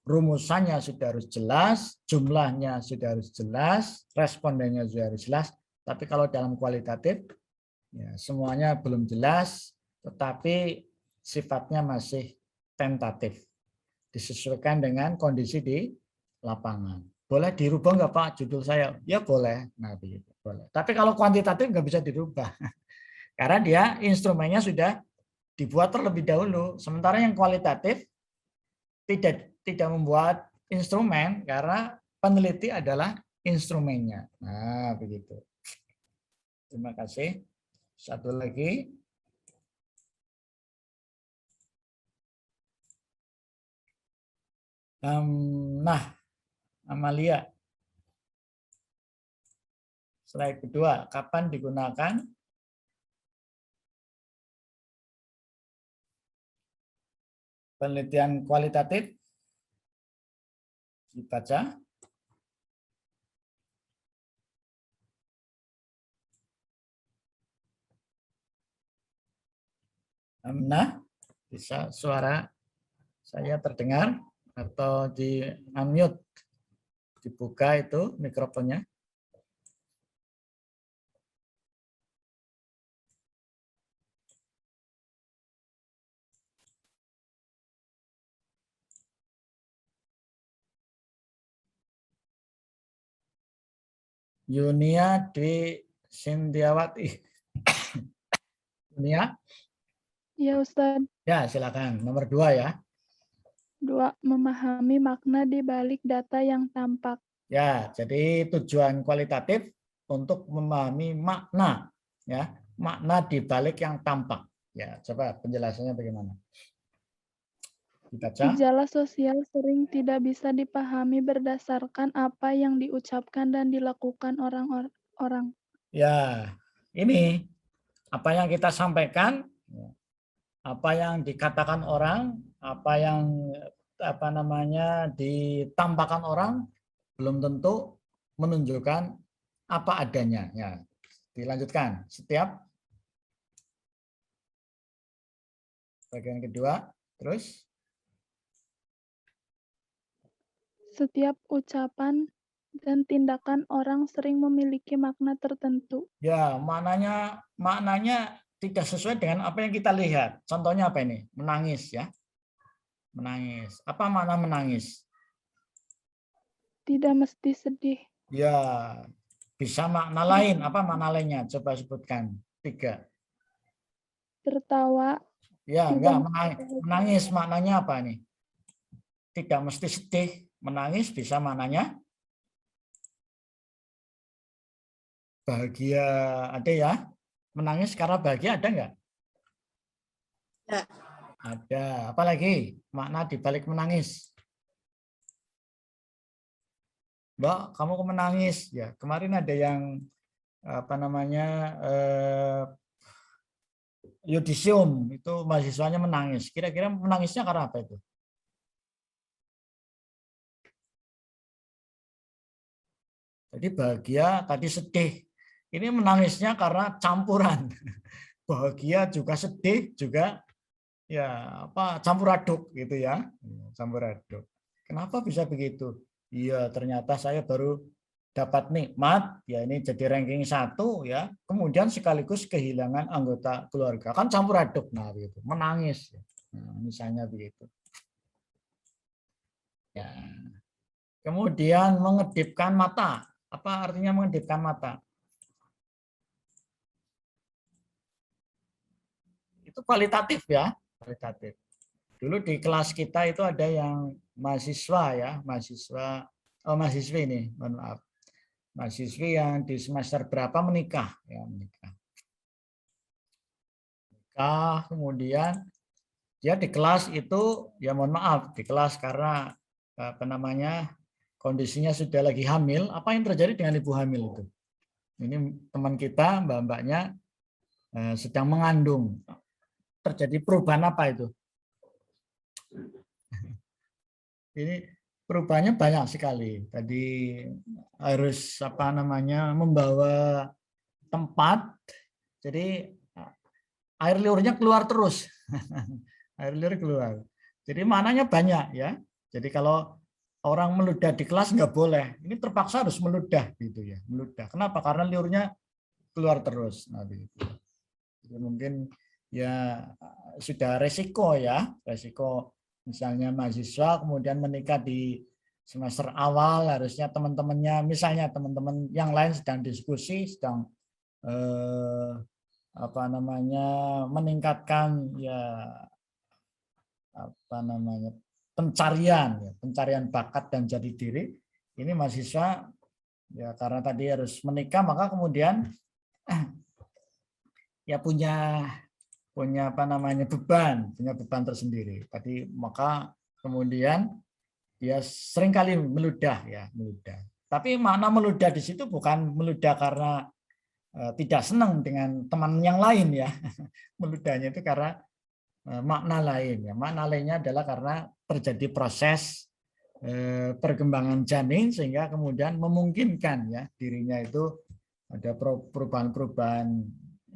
rumusannya sudah harus jelas, jumlahnya sudah harus jelas, respondennya sudah harus jelas. Tapi kalau dalam kualitatif ya, semuanya belum jelas, tetapi sifatnya masih tentatif, disesuaikan dengan kondisi di lapangan. Boleh dirubah nggak Pak judul saya? Ya boleh. Nah, begitu. Boleh. Tapi kalau kuantitatif nggak bisa dirubah. Karena dia instrumennya sudah dibuat terlebih dahulu. Sementara yang kualitatif tidak membuat instrumen karena peneliti adalah instrumennya. Nah, begitu. Terima kasih. Satu lagi. Nah, Amalia. Slide kedua, kapan digunakan? Penelitian kualitatif. Dibaca. Nah, bisa suara saya terdengar atau di unmute, dibuka itu mikrofonnya. Yunia Dwi Sindiawati. Yunia? Ya Ustaz. Ya, silakan. Nomor 2 ya. 2. Memahami makna di balik data yang tampak. Ya, jadi tujuan kualitatif untuk memahami makna, ya, makna di balik yang tampak. Ya, coba penjelasannya bagaimana? Dibaca. Gejala sosial sering tidak bisa dipahami berdasarkan apa yang diucapkan dan dilakukan orang-orang. Ya, ini apa yang kita sampaikan, apa yang dikatakan orang, apa yang ditampakkan orang belum tentu menunjukkan apa adanya. Ya, dilanjutkan. Setiap bagian kedua, terus Setiap ucapan dan tindakan orang sering memiliki makna tertentu. ya, maknanya tidak sesuai dengan apa yang kita lihat. Contohnya apa ini? Menangis ya. Menangis. Apa makna menangis? Tidak mesti sedih. Ya, bisa makna lain. Apa makna lainnya? Coba sebutkan. 3. Tertawa. Ya, enggak, menangis maknanya apa nih? Tidak mesti sedih. Menangis bisa maknanya bahagia, ada ya? Menangis karena bahagia ada nggak? Ya. Ada. Apalagi makna di balik menangis? Mbak, kamu kok menangis? Ya, kemarin ada yang apa namanya yudisium itu mahasiswanya menangis. Kira-kira menangisnya karena apa itu? Jadi bahagia, tadi sedih. Ini menangisnya karena campuran. Bahagia juga sedih juga ya apa campur aduk gitu ya. Campur aduk. Kenapa bisa begitu? Iya, ternyata saya baru dapat nikmat, ya ini jadi ranking 1 ya. Kemudian sekaligus kehilangan anggota keluarga. Kan campur aduk nah gitu. Menangis. Nah, misalnya begitu. Ya. Kemudian mengedipkan mata. Apa artinya mengedipkan mata? Itu kualitatif ya, kualitatif. Dulu di kelas kita itu ada yang mahasiswa ya, mahasiswi ini, mohon maaf. Mahasiswi yang di semester berapa menikah ya, menikah. Kemudian dia di kelas itu ya mohon maaf, di kelas karena apa namanya? Kondisinya sudah lagi hamil, apa yang terjadi dengan ibu hamil itu? Ini teman kita, mbak-mbaknya sedang mengandung. Terjadi perubahan apa itu? Ini perubahannya banyak sekali. Tadi harus apa namanya membawa tempat, jadi air liurnya keluar terus. Air liur keluar. Jadi mananya banyak ya. Jadi kalau orang meludah di kelas nggak boleh. Ini terpaksa harus meludah gitu ya. Meludah. Kenapa? Karena liurnya keluar terus. Nah, gitu. Jadi mungkin ya sudah resiko ya. Resiko misalnya mahasiswa kemudian menikah di semester awal, harusnya teman-temannya, misalnya teman-teman yang lain sedang diskusi, sedang apa namanya meningkatkan ya apa namanya pencarian bakat dan jati diri. Ini mahasiswa ya karena tadi harus menikah, maka kemudian ya punya apa namanya punya beban tersendiri. Tadi maka kemudian dia seringkali meludah ya, meludah. Tapi makna meludah di situ bukan meludah karena tidak senang dengan teman yang lain ya. Meludahnya itu karena makna lain ya. Makna lainnya adalah karena terjadi proses perkembangan janin sehingga kemudian memungkinkan ya dirinya itu ada perubahan-perubahan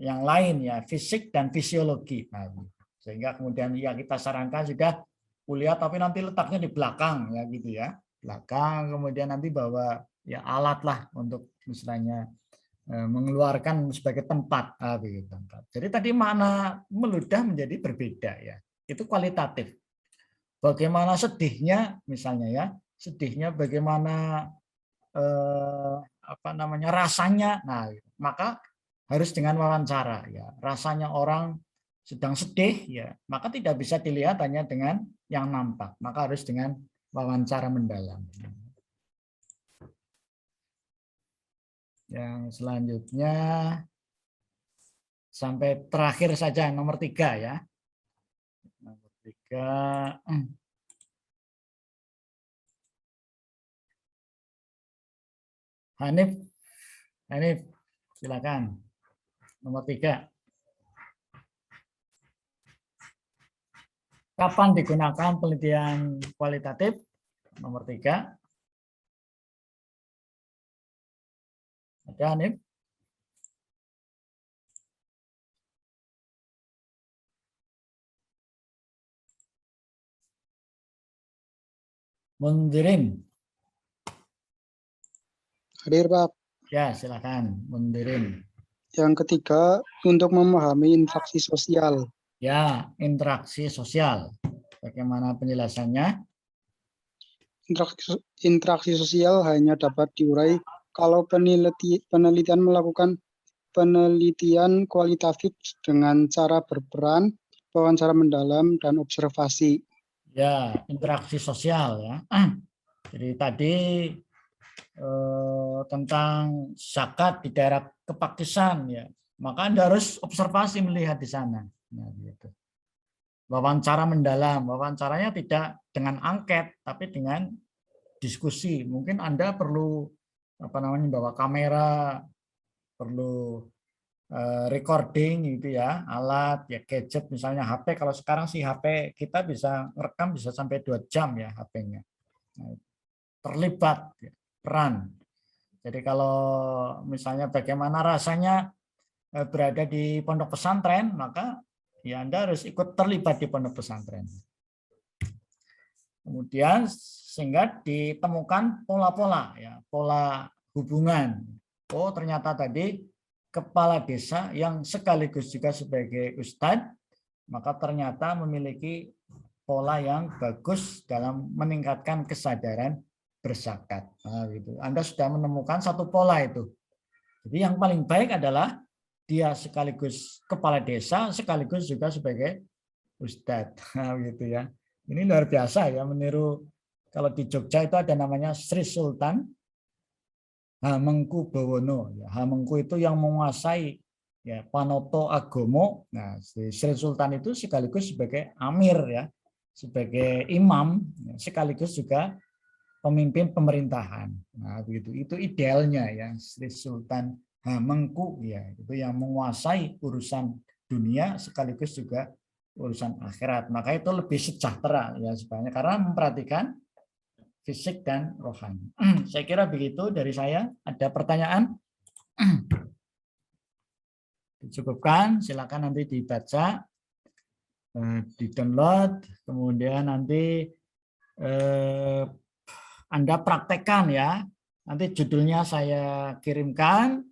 yang lain ya, fisik dan fisiologi. Nah, sehingga kemudian ya kita sarankan sudah kuliah tapi nanti letaknya di belakang ya gitu ya. Belakang kemudian nanti bawa ya alat lah untuk misalnya mengeluarkan sebagai tempat begitu. Jadi tadi makna meludah menjadi berbeda ya. Itu kualitatif. Bagaimana sedihnya misalnya ya, sedihnya bagaimana apa namanya rasanya. Nah, maka harus dengan wawancara ya. Rasanya orang sedang sedih ya, maka tidak bisa dilihat hanya dengan yang nampak, maka harus dengan wawancara mendalam. Yang selanjutnya sampai terakhir saja nomor 3 ya. Nomor 3. Hanif, silakan. Nomor 3. Kapan digunakan penelitian kualitatif? Nomor 3. Ada Hanif? Mundirin. Hadir, Pak. Ya, silakan. Mundirin. Yang ketiga, untuk memahami interaksi sosial. Ya, interaksi sosial. Bagaimana penjelasannya? Interaksi sosial hanya dapat diurai kalau penelitian melakukan penelitian kualitatif dengan cara berperan, wawancara mendalam, dan observasi. Ya, interaksi sosial ya. Jadi tadi tentang zakat di daerah Kepakisan ya, maka Anda harus observasi melihat di sana. Nah, gitu. Wawancara mendalam, wawancaranya tidak dengan angket, tapi dengan diskusi. Mungkin Anda perlu bawa kamera, perlu recording gitu ya, alat ya, gadget misalnya HP. Kalau sekarang sih HP kita bisa merekam bisa sampai 2 jam ya HP-nya. Nah, terlibat peran. Jadi kalau misalnya bagaimana rasanya berada di pondok pesantren, maka ya Anda harus ikut terlibat di pondok pesantren. Kemudian sehingga ditemukan pola-pola ya, pola hubungan. Oh, ternyata tadi kepala desa yang sekaligus juga sebagai ustadz, maka ternyata memiliki pola yang bagus dalam meningkatkan kesadaran berzakat. Nah, gitu. Anda sudah menemukan satu pola itu. Jadi yang paling baik adalah dia sekaligus kepala desa, sekaligus juga sebagai ustadz. Nah, gitu ya. Ini luar biasa ya, meniru kalau di Jogja itu ada namanya Sri Sultan Hamengkubuwono. Hamengku itu yang menguasai ya, Panoto Agomo. Nah, Sri Sultan itu sekaligus sebagai amir ya, sebagai imam, ya, sekaligus juga pemimpin pemerintahan. Nah, begitu. Itu idealnya ya, Sri Sultan Hamengku ya, itu yang menguasai urusan dunia sekaligus juga urusan akhirat. Maka itu lebih sejahtera ya sebenarnya karena memperhatikan fisik dan rohani. Saya kira begitu dari saya. Ada pertanyaan? Dicukupkan, silakan nanti dibaca, di-download, kemudian nanti Anda praktekkan ya. Nanti judulnya saya kirimkan,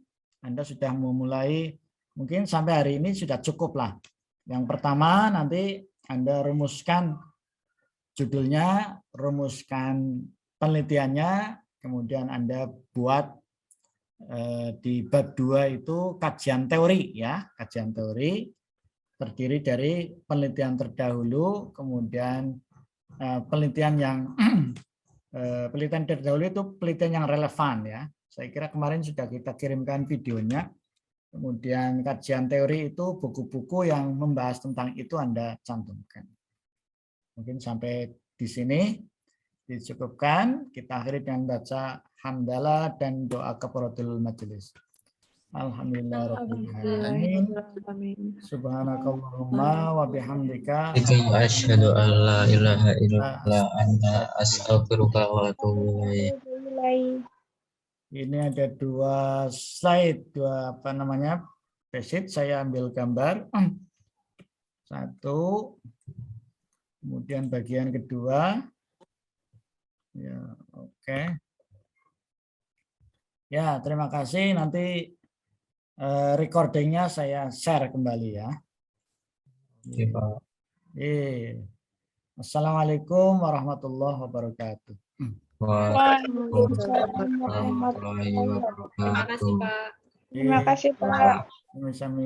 Anda sudah memulai, mungkin sampai hari ini sudah cukup lah. Yang pertama nanti Anda rumuskan judulnya, rumuskan penelitiannya, kemudian Anda buat di bab 2 itu kajian teori ya, kajian teori terdiri dari penelitian terdahulu, kemudian penelitian yang penelitian terdahulu itu penelitian yang relevan ya. Saya kira kemarin sudah kita kirimkan videonya. Kemudian kajian teori itu buku-buku yang membahas tentang itu Anda cantumkan. Mungkin sampai di sini dicukupkan. Kita akhiri dengan baca hamdalah dan doa kafaratul majelis. Alhamdulillahirabbil alamin. Subhanakallahumma wa bihamdika asyhadu an la ilaha illa anta astaghfiruka wa atubu ilaik. Ini ada 2 slide, 2 preset. Saya ambil gambar. 1. Kemudian bagian kedua. Ya, oke. Ya, terima kasih. Nanti recordingnya saya share kembali ya. Oke, Pak. Assalamualaikum warahmatullahi wabarakatuh. Waalaikumsalam warahmatullahi wabarakatuh. Terima kasih, Pak. Terima kasih, Pak. Sama-sama.